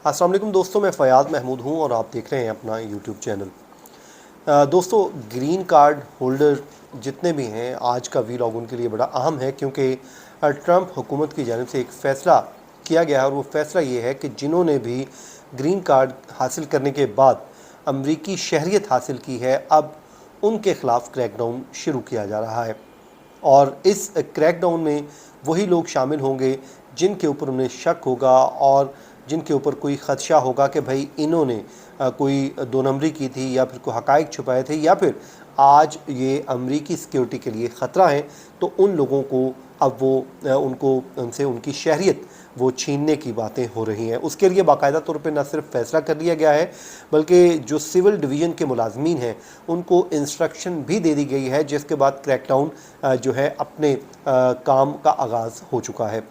अस्सलाम वालेकुम दोस्तों, मैं फ़याज़ महमूद हूँ और आप देख रहे हैं अपना यूट्यूब चैनल। दोस्तों, ग्रीन कार्ड होल्डर जितने भी हैं, आज का वीलॉग उनके लिए बड़ा अहम है क्योंकि ट्रंप हुकूमत की जानिब से एक फ़ैसला किया गया है और वो फ़ैसला ये है कि जिन्होंने भी ग्रीन कार्ड हासिल करने के बाद अमरीकी शहरियत हासिल की है, अब उनके ख़िलाफ़ क्रैकडाउन शुरू किया जा रहा है। और इस क्रैकडाउन में वही लोग शामिल होंगे जिनके ऊपर उन्हें शक होगा और जिनके ऊपर कोई ख़दशा होगा कि भाई इन्होंने कोई दो नंबरी की थी या फिर कोई हक़ाइक़ छुपाए थे या फिर आज ये अमरीकी सिक्योरिटी के लिए ख़तरा है। तो उन लोगों को अब वो उनसे उनकी शहरियत वो छीनने की बातें हो रही हैं। उसके लिए बाकायदा तौर पे न सिर्फ फ़ैसला कर लिया गया है बल्कि जो सिविल डिवीज़न के मुलाजमीन हैं उनको इंस्ट्रक्शन भी दे दी गई है, जिसके बाद क्रैकडाउन जो है अपने काम का आगाज़ हो चुका है।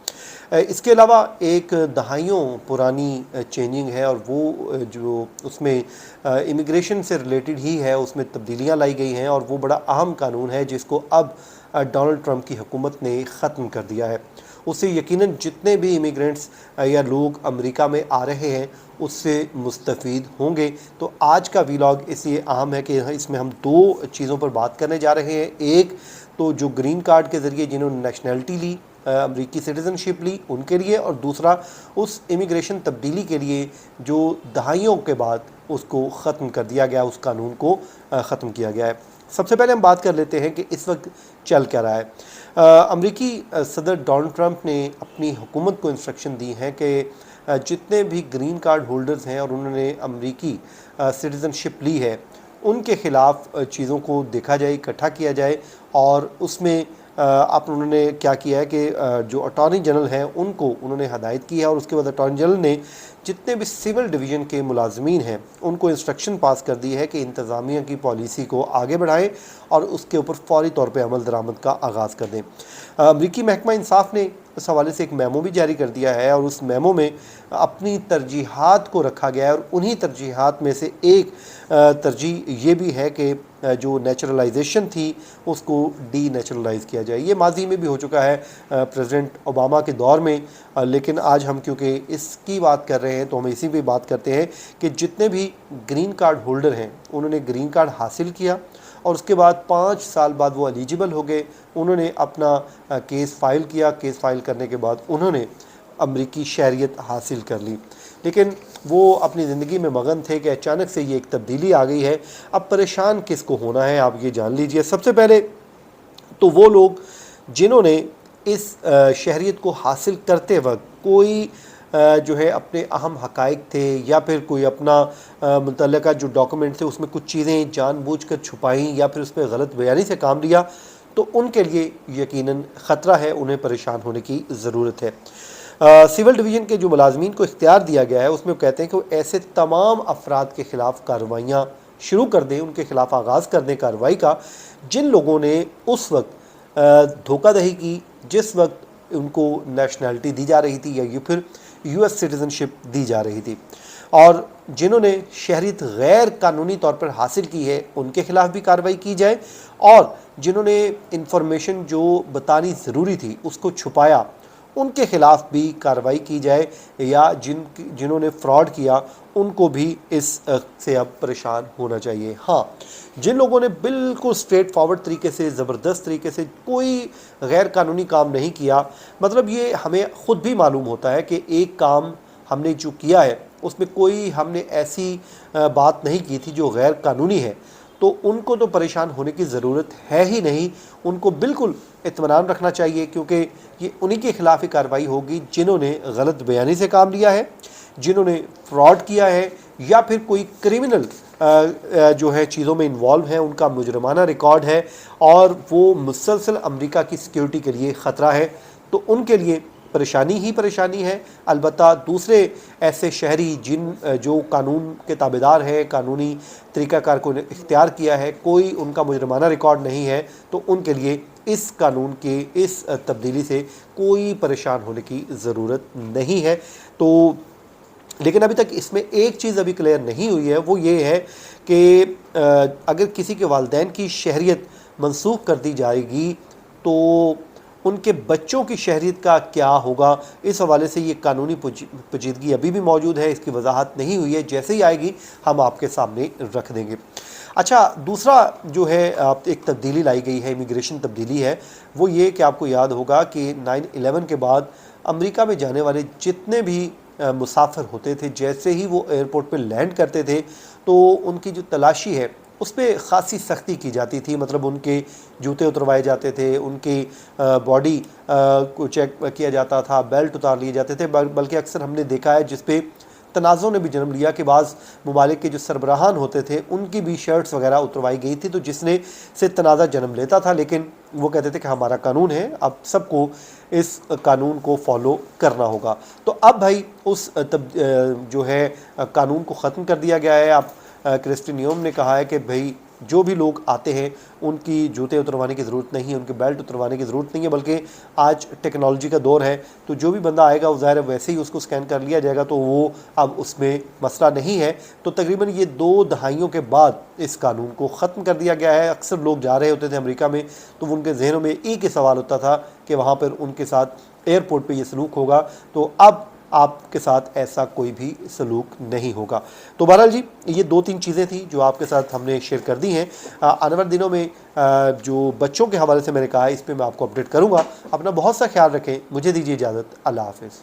इसके अलावा एक दहाइयों पुरानी चेंजिंग है और वो जो उसमें इमिग्रेशन से रिलेटेड ही है, उसमें तब्दीलियाँ लाई गई हैं और वो बड़ा अहम कानून है जिसको अब डोनाल्ड ट्रंप की हुकूमत ने ख़त्म कर दिया है। उससे यकीनन जितने भी इमिग्रेंट्स या लोग अमेरिका में आ रहे हैं उससे मुस्तफ़ीद होंगे। तो आज का वीलॉग इसलिए अहम है कि इसमें हम दो चीज़ों पर बात करने जा रहे हैं। एक तो जो ग्रीन कार्ड के ज़रिए जिन्होंने नेशनैलिटी ली, अमरीकी सिटीज़नशिप ली, उनके लिए, और दूसरा उस इमिग्रेशन तब्दीली के लिए जो दहाइयों के बाद उसको ख़त्म कर दिया गया, उस कानून को ख़त्म किया गया है। सबसे पहले हम बात कर लेते हैं कि इस वक्त चल क्या रहा है। अमरीकी सदर डोनाल्ड ट्रंप ने अपनी हुकूमत को इंस्ट्रक्शन दी हैं कि जितने भी ग्रीन कार्ड होल्डर्स हैं और उन्होंने अमरीकी सिटीज़नशिप ली है, उनके ख़िलाफ़ चीज़ों को देखा जाए, इकट्ठा किया जाए। और उसमें आप उन्होंने क्या किया है कि जो अटॉर्नी जनरल हैं उनको उन्होंने हदायत की है और उसके बाद अटॉर्नी जनरल ने जितने भी सिविल डिवीज़न के मुलाजमीन हैं उनको इंस्ट्रक्शन पास कर दी है कि इंतज़ामिया की पॉलिसी को आगे बढ़ाएं और उसके ऊपर फौरी तौर पे अमल दरामद का आगाज़ कर दें। अमरीकी महकमा इंसाफ ने इस हवाले से एक मेमो भी जारी कर दिया है और उस मेमो में अपनी तरजीहात को रखा गया है और उन्हीं तरजीहात में से एक तरजीह ये भी है कि जो नेचुरलाइजेशन थी उसको डी नेचुरलाइज किया जाए। ये माजी में भी हो चुका है प्रेसिडेंट ओबामा के दौर में, लेकिन आज हम क्योंकि इसकी बात कर रहे हैं तो हम इसी पे बात करते हैं कि जितने भी ग्रीन कार्ड होल्डर हैं उन्होंने ग्रीन कार्ड हासिल किया और उसके बाद 5 साल बाद वो एलिजिबल हो गए, उन्होंने अपना केस फाइल किया, केस फाइल करने के बाद उन्होंने अमरीकी शहरियत हासिल कर ली, लेकिन वो अपनी ज़िंदगी में मगन थे कि अचानक से ये एक तब्दीली आ गई है। अब परेशान किसको होना है आप ये जान लीजिए। सबसे पहले तो वो लोग जिन्होंने इस शहरियत को हासिल करते वक्त कोई जो है अपने अहम हक़ाइक़ थे या फिर कोई अपना मुतल्लिका जो डॉक्यूमेंट थे उसमें कुछ चीज़ें जानबूझकर छुपाई या फिर उस पर गलत बयानी से काम लिया, तो उनके लिए यकीनन ख़तरा है, उन्हें परेशान होने की ज़रूरत है। सिविल डिवीज़न के जो मुलाजमीन को इख्तियार दिया गया है उसमें कहते हैं कि वो ऐसे तमाम अफराद के ख़िलाफ़ कार्रवाइयाँ शुरू कर दें, उनके ख़िलाफ़ आगाज़ कर दें कार्रवाई का जिन लोगों ने उस वक्त धोखाधड़ी की जिस वक्त उनको नेशनैलिटी दी जा रही थी या फिर यूएस सिटीज़नशिप दी जा रही थी, और जिन्होंने शहरियत गैर कानूनी तौर पर हासिल की है उनके ख़िलाफ़ भी कार्रवाई की जाए, और जिन्होंने इंफॉर्मेशन जो बतानी ज़रूरी थी उसको छुपाया उनके ख़िलाफ़ भी कार्रवाई की जाए, या जिन्होंने फ़्रॉड किया उनको भी इस से अब परेशान होना चाहिए। हाँ, जिन लोगों ने बिल्कुल स्ट्रेट फॉरवर्ड तरीके से, ज़बरदस्त तरीके से कोई गैर कानूनी काम नहीं किया, मतलब ये हमें ख़ुद भी मालूम होता है कि एक काम हमने जो किया है उसमें कोई हमने ऐसी बात नहीं की थी जो गैर कानूनी है, तो उनको तो परेशान होने की ज़रूरत है ही नहीं। उनको बिल्कुल इत्मीनान रखना चाहिए क्योंकि ये उन्हीं के ख़िलाफ़ ही कार्रवाई होगी जिन्होंने गलत बयानी से काम लिया है, जिन्होंने फ्रॉड किया है या फिर कोई क्रिमिनल जो है चीज़ों में इन्वॉल्व है, उनका मुजरमाना रिकॉर्ड है और वो मुसलसल अमेरिका की सिक्योरिटी के लिए ख़तरा है, तो उनके लिए परेशानी ही परेशानी है। अलबत्ता दूसरे ऐसे शहरी जो कानून के ताबेदार हैं, कानूनी तरीक़ाकार को इख्तियार किया है, कोई उनका मुजरमाना रिकॉर्ड नहीं है, तो उनके लिए इस कानून के इस तब्दीली से कोई परेशान होने की ज़रूरत नहीं है। तो लेकिन अभी तक इसमें एक चीज़ अभी क्लियर नहीं हुई है, वो ये है कि अगर किसी के वालिदैन की शहरियत मनसूख कर दी जाएगी तो ان کے بچوں کی شہریت کا کیا ہوگا، اس حوالے سے یہ قانونی پیچیدگی ابھی بھی موجود ہے، اس کی وضاحت نہیں ہوئی ہے، جیسے ہی آئے گی ہم آپ کے سامنے رکھ دیں گے۔ اچھا، دوسرا جو ہے ایک تبدیلی لائی گئی ہے، امیگریشن تبدیلی ہے، وہ یہ کہ آپ کو یاد ہوگا کہ 9/11 کے بعد امریکہ میں جانے والے جتنے بھی مسافر ہوتے تھے، جیسے ہی وہ ایئرپورٹ پہ لینڈ کرتے تھے تو ان کی جو تلاشی ہے اس پہ خاصی سختی کی جاتی تھی، مطلب ان کے جوتے اتروائے جاتے تھے، ان کی باڈی کو چیک کیا جاتا تھا، بیلٹ اتار لیے جاتے تھے، بلکہ اکثر ہم نے دیکھا ہے جس پہ تنازع نے بھی جنم لیا کہ بعض ممالک کے جو سربراہان ہوتے تھے ان کی بھی شرٹس وغیرہ اتروائی گئی تھی، تو جس نے سے تنازع جنم لیتا تھا، لیکن وہ کہتے تھے کہ ہمارا قانون ہے، اب سب کو اس قانون کو فالو کرنا ہوگا۔ تو اب بھائی اس جو ہے قانون کو ختم کر دیا گیا ہے۔ اب کرسٹی نیوم نے کہا ہے کہ بھائی جو بھی لوگ آتے ہیں ان کی جوتے اتروانے کی ضرورت نہیں ہے، ان کے بیلٹ اتروانے کی ضرورت نہیں ہے، بلکہ آج ٹیکنالوجی کا دور ہے، تو جو بھی بندہ آئے گا وہ ظاہر ہے ویسے ہی اس کو سکین کر لیا جائے گا، تو وہ اب اس میں مسئلہ نہیں ہے۔ تو تقریباً یہ 2 دہائیوں کے بعد اس قانون کو ختم کر دیا گیا ہے۔ اکثر لوگ جا رہے ہوتے تھے امریکہ میں تو ان کے ذہنوں میں ایک ہی سوال ہوتا تھا کہ وہاں پر ان کے ساتھ ایئرپورٹ پہ یہ سلوک ہوگا، تو اب آپ کے ساتھ ایسا کوئی بھی سلوک نہیں ہوگا۔ تو بہرحال جی، یہ 2-3 چیزیں تھیں جو آپ کے ساتھ ہم نے شیئر کر دی ہیں۔ آنے والے دنوں میں جو بچوں کے حوالے سے میں نے کہا ہے اس پہ میں آپ کو اپڈیٹ کروں گا۔ اپنا بہت سا خیال رکھیں، مجھے دیجیے اجازت، اللہ حافظ۔